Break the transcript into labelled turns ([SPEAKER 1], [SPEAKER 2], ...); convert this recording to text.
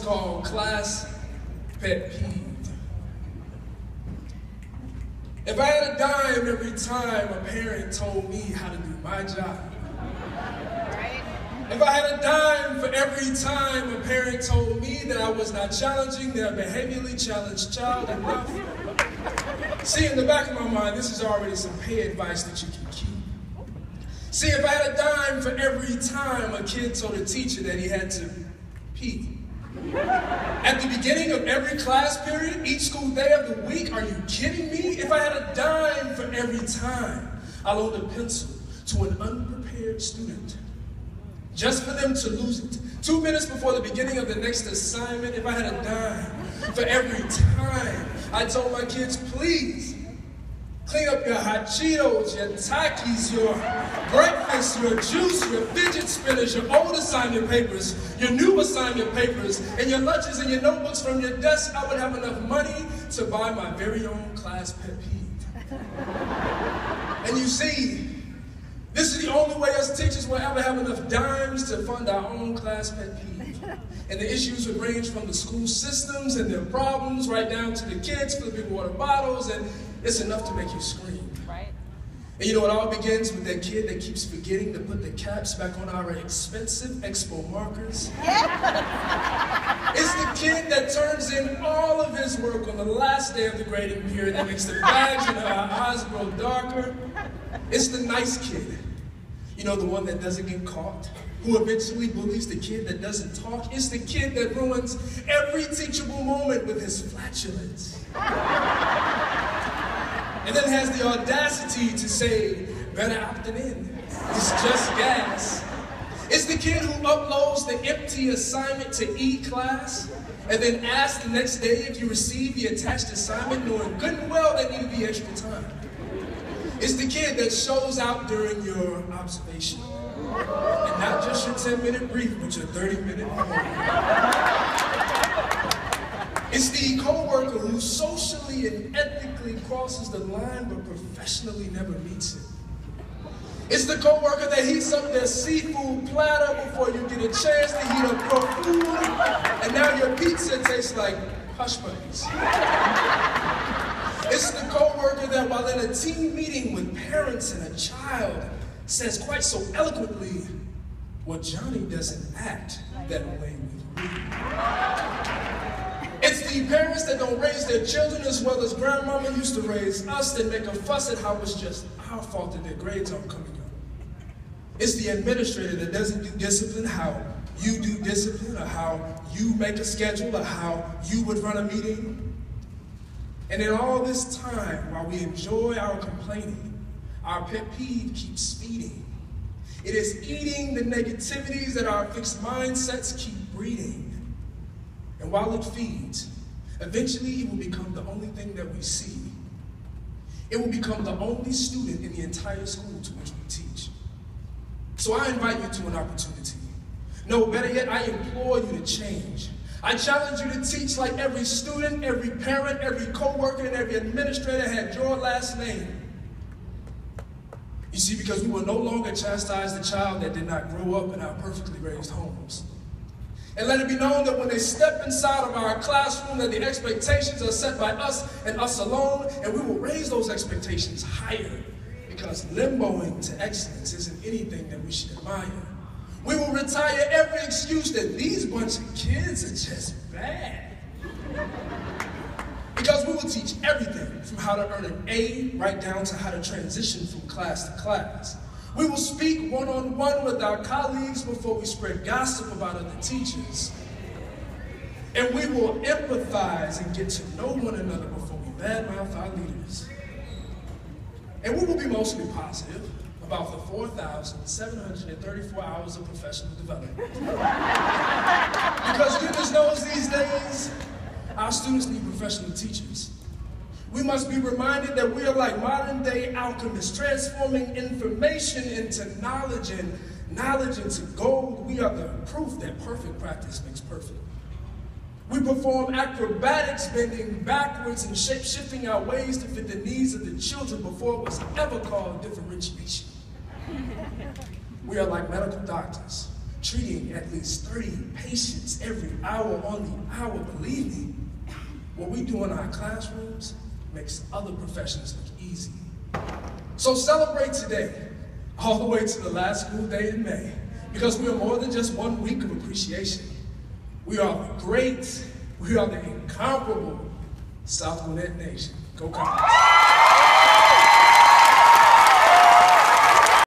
[SPEAKER 1] called Class Pet Peeve. If I had a dime every time a parent told me how to do my job.
[SPEAKER 2] Right?
[SPEAKER 1] If I had a dime for every time a parent told me that I was not challenging their behaviorally challenged child enough. See, in the back of my mind, this is already some pay advice that you can keep. See, if I had a dime for every time a kid told a teacher that he had to pee. At the beginning of every class period, each school day of the week, are you kidding me? If I had a dime for every time I loaned a pencil to an unprepared student, just for them to lose it, 2 minutes before the beginning of the next assignment, if I had a dime for every time I told my kids, please, clean up your hot Cheetos, your Takis, your breakfast, your juice, your fidget spinners, your old assignment papers, your new assignment papers, and your lunches and your notebooks from your desk, I would have enough money to buy my very own class pet peeve. And you see, this is the only way us teachers will ever have enough dimes to fund our own class pet peeve. And the issues would range from the school systems and their problems right down to the kids flipping water bottles, and it's enough to make you scream.
[SPEAKER 2] Right.
[SPEAKER 1] And you know, it all begins with that kid that keeps forgetting to put the caps back on our expensive expo markers.
[SPEAKER 2] Yeah.
[SPEAKER 1] It's the kid that turns in all of his work on the last day of the grading period that makes the bags and our eyes grow darker. It's the nice kid. You know, the one that doesn't get caught, who eventually bullies the kid that doesn't talk. It's the kid that ruins every teachable moment with his flatulence. And then has the audacity to say, better opting in. It's just gas. It's the kid who uploads the empty assignment to E-class and then asks the next day if you received the attached assignment knowing good and well they need to be extra time. It's the kid that shows out during your observation. And not just your 10-minute brief, but your 30-minute warning. It's the co-worker who socially and ethically crosses the line but professionally never meets it. It's the co-worker that heats up their seafood platter before you get a chance to heat up your food, and now your pizza tastes like hush puppies. It's the co-worker that while in a team meeting with parents and a child says quite so eloquently, well, Johnny doesn't act that way with me. It's the parents that don't raise their children as well as grandmama used to raise us, that make a fuss at how it's just our fault that their grades aren't coming up. It's the administrator that doesn't do discipline how you do discipline, or how you make a schedule, or how you would run a meeting. And in all this time, while we enjoy our complaining, our pet peeve keeps feeding. It is eating the negativities that our fixed mindsets keep breeding. And while it feeds, eventually it will become the only thing that we see. It will become the only student in the entire school to which we teach. So I invite you to an opportunity. No, better yet, I implore you to change. I challenge you to teach like every student, every parent, every co-worker, and every administrator had your last name. You see, because we will no longer chastise the child that did not grow up in our perfectly raised homes. And let it be known that when they step inside of our classroom, that the expectations are set by us and us alone, and we will raise those expectations higher, because limboing to excellence isn't anything that we should admire. We will retire every excuse that these bunch of kids are just bad. Because we will teach everything from how to earn an A right down to how to transition from class to class. We will speak one-on-one with our colleagues before we spread gossip about other teachers. And we will empathize and get to know one another before we badmouth our leaders. And we will be mostly positive about the 4,734 hours of professional development. Because goodness knows these days, our students need professional teachers. We must be reminded that we are like modern-day alchemists, transforming information into knowledge and knowledge into gold. We are the proof that perfect practice makes perfect. We perform acrobatics, bending backwards and shape-shifting our ways to fit the needs of the children before it was ever called differentiation. We are like medical doctors, treating at least 30 patients every hour on the hour. Believe me, what we do in our classrooms makes other professions look easy. So celebrate today, all the way to the last school day in May, because we are more than just 1 week of appreciation. We are the great, we are the incomparable South Gwinnett Nation. Go Cowboys.